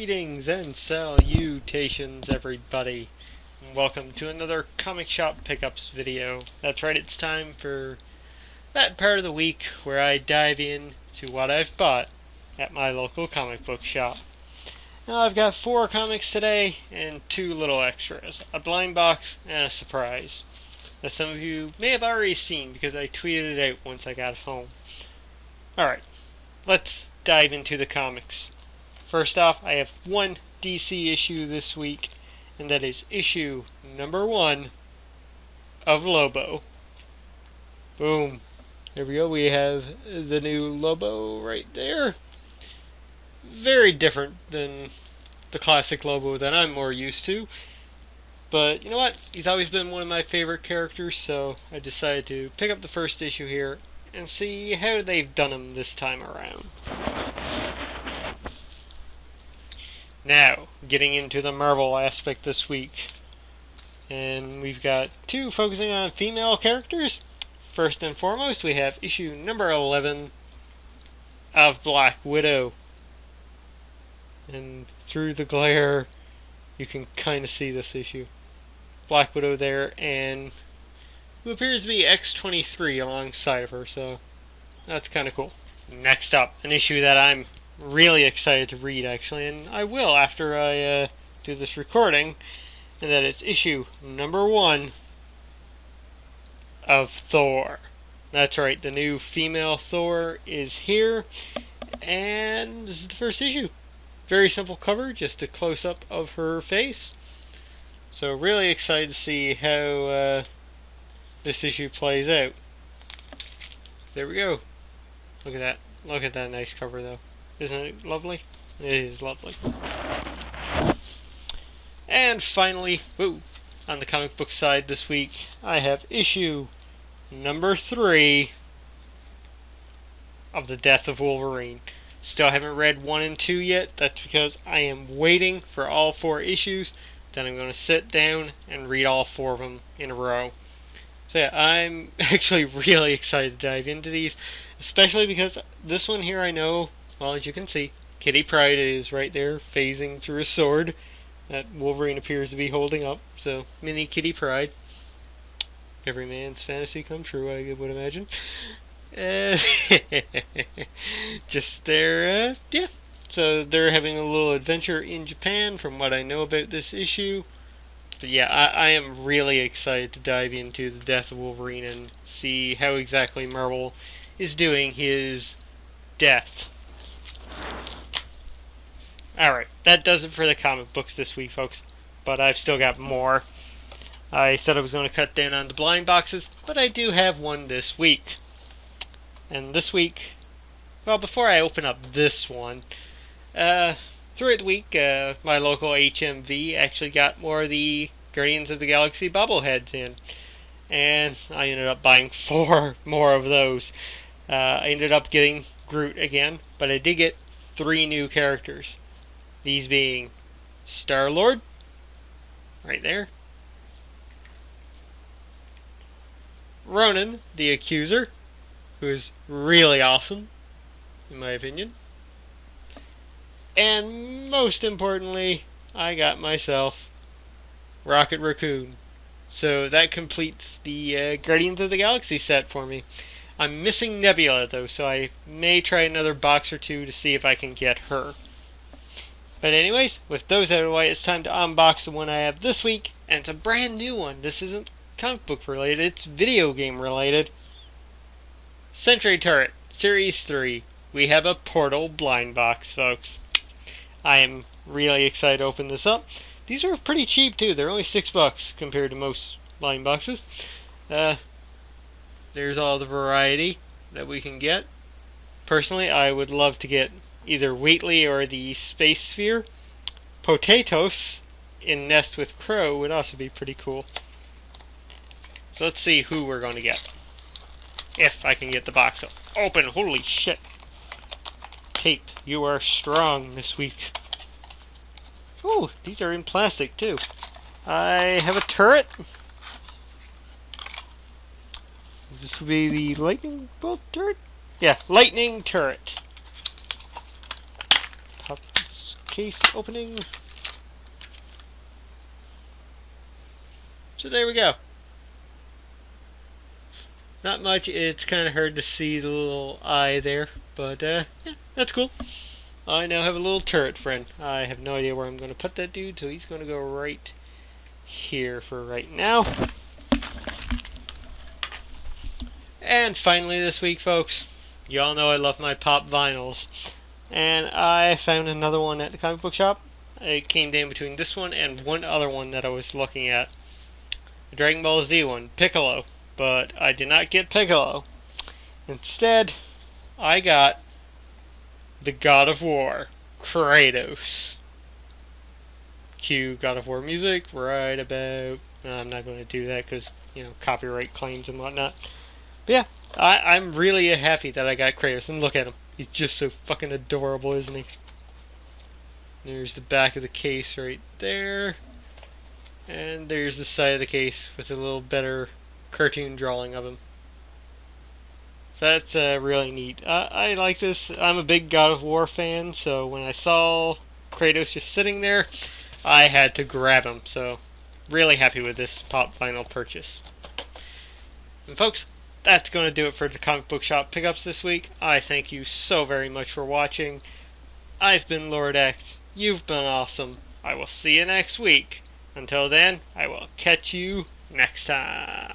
Greetings and salutations, everybody. And welcome to another Comic Shop Pickups video. That's right, it's time for that part of the week where I dive in to what I've bought at my local comic book shop. Now I've got 4 comics today and 2 little extras, a blind box and a surprise that some of you may have already seen because I tweeted it out once I got home. Alright, let's dive into the comics. First off, I have one DC issue this week, and that is issue number 1 of Lobo. Boom. There we go. We have the new Lobo right there. Very different than the classic Lobo that I'm more used to. But you know what? He's always been one of my favorite characters, so I decided to pick up the first issue here and see how they've done him this time around. Now, getting into the Marvel aspect this week. And we've got 2 focusing on female characters. First and foremost, we have issue number 11 of Black Widow. And through the glare, you can kind of see this issue. Black Widow there, and who appears to be X-23 alongside of her, so that's kind of cool. Next up, an issue that I'm really excited to read, actually, and I will after I do this recording, and that it's issue number 1 of Thor. That's right, the new female Thor is here, and this is the first issue. Very simple cover, just a close-up of her face. So really excited to see how this issue plays out. There we go. Look at that. Look at that nice cover, though. Isn't it lovely? It is lovely. And finally, on the comic book side this week, I have issue number 3 of The Death of Wolverine. Still haven't read 1 and 2 yet. That's because I am waiting for all 4 issues. Then I'm going to sit down and read all 4 of them in a row. So yeah, I'm actually really excited to dive into these, especially because this one here I know, well, as you can see, Kitty Pryde is right there phasing through a sword that Wolverine appears to be holding up. So, mini Kitty Pryde. Every man's fantasy come true, I would imagine. Just there, yeah. So they're having a little adventure in Japan from what I know about this issue. But yeah, I am really excited to dive into The Death of Wolverine and see how exactly Marvel is doing his death. Alright, that does it for the comic books this week, folks. But I've still got more. I said I was going to cut down on the blind boxes, but I do have one this week. And this week, well, before I open up this one, throughout the week, my local HMV actually got more of the Guardians of the Galaxy bobbleheads in. And I ended up buying 4 more of those. I ended up getting Groot again, but I did get 3 new characters. These being Star-Lord, right there. Ronan, the Accuser, who is really awesome, in my opinion. And most importantly, I got myself Rocket Raccoon. So that completes the Guardians of the Galaxy set for me. I'm missing Nebula though, so I may try another box or 2 to see if I can get her. But anyways, with those out of the way, it's time to unbox the one I have this week, and it's a brand new one. This isn't comic book related, it's video game related. Sentry Turret, Series 3. We have a Portal blind box, folks. I am really excited to open this up. These are pretty cheap too. They're only $6 compared to most blind boxes. There's all the variety that we can get. Personally, I would love to get either Wheatley or the Space Sphere. Potatoes in Nest with Crow would also be pretty cool. So let's see who we're going to get. If I can get the box open. Holy shit. Tape, you are strong this week. Ooh, these are in plastic too. I have a turret. This would be the lightning bolt turret? Yeah, lightning turret. Pop this case opening. So there we go. Not much. It's kind of hard to see the little eye there, but yeah, that's cool. I now have a little turret friend. I have no idea where I'm going to put that dude, so he's going to go right here for right now. And finally this week, folks, you all know I love my pop vinyls. And I found another one at the comic book shop. It came down between this one and one other one that I was looking at. The Dragon Ball Z one, Piccolo. But I did not get Piccolo. Instead, I got the God of War, Kratos. Cue God of War music right about... I'm not going to do that because, copyright claims and whatnot. But yeah, I'm really happy that I got Kratos. And look at him. He's just so fucking adorable, isn't he? There's the back of the case right there. And there's the side of the case with a little better cartoon drawing of him. So that's really neat. I like this. I'm a big God of War fan, so when I saw Kratos just sitting there, I had to grab him. So, really happy with this pop vinyl purchase. And folks, that's going to do it for the comic book shop pickups this week. I thank you so very much for watching. I've been Lord X. You've been awesome. I will see you next week. Until then, I will catch you next time.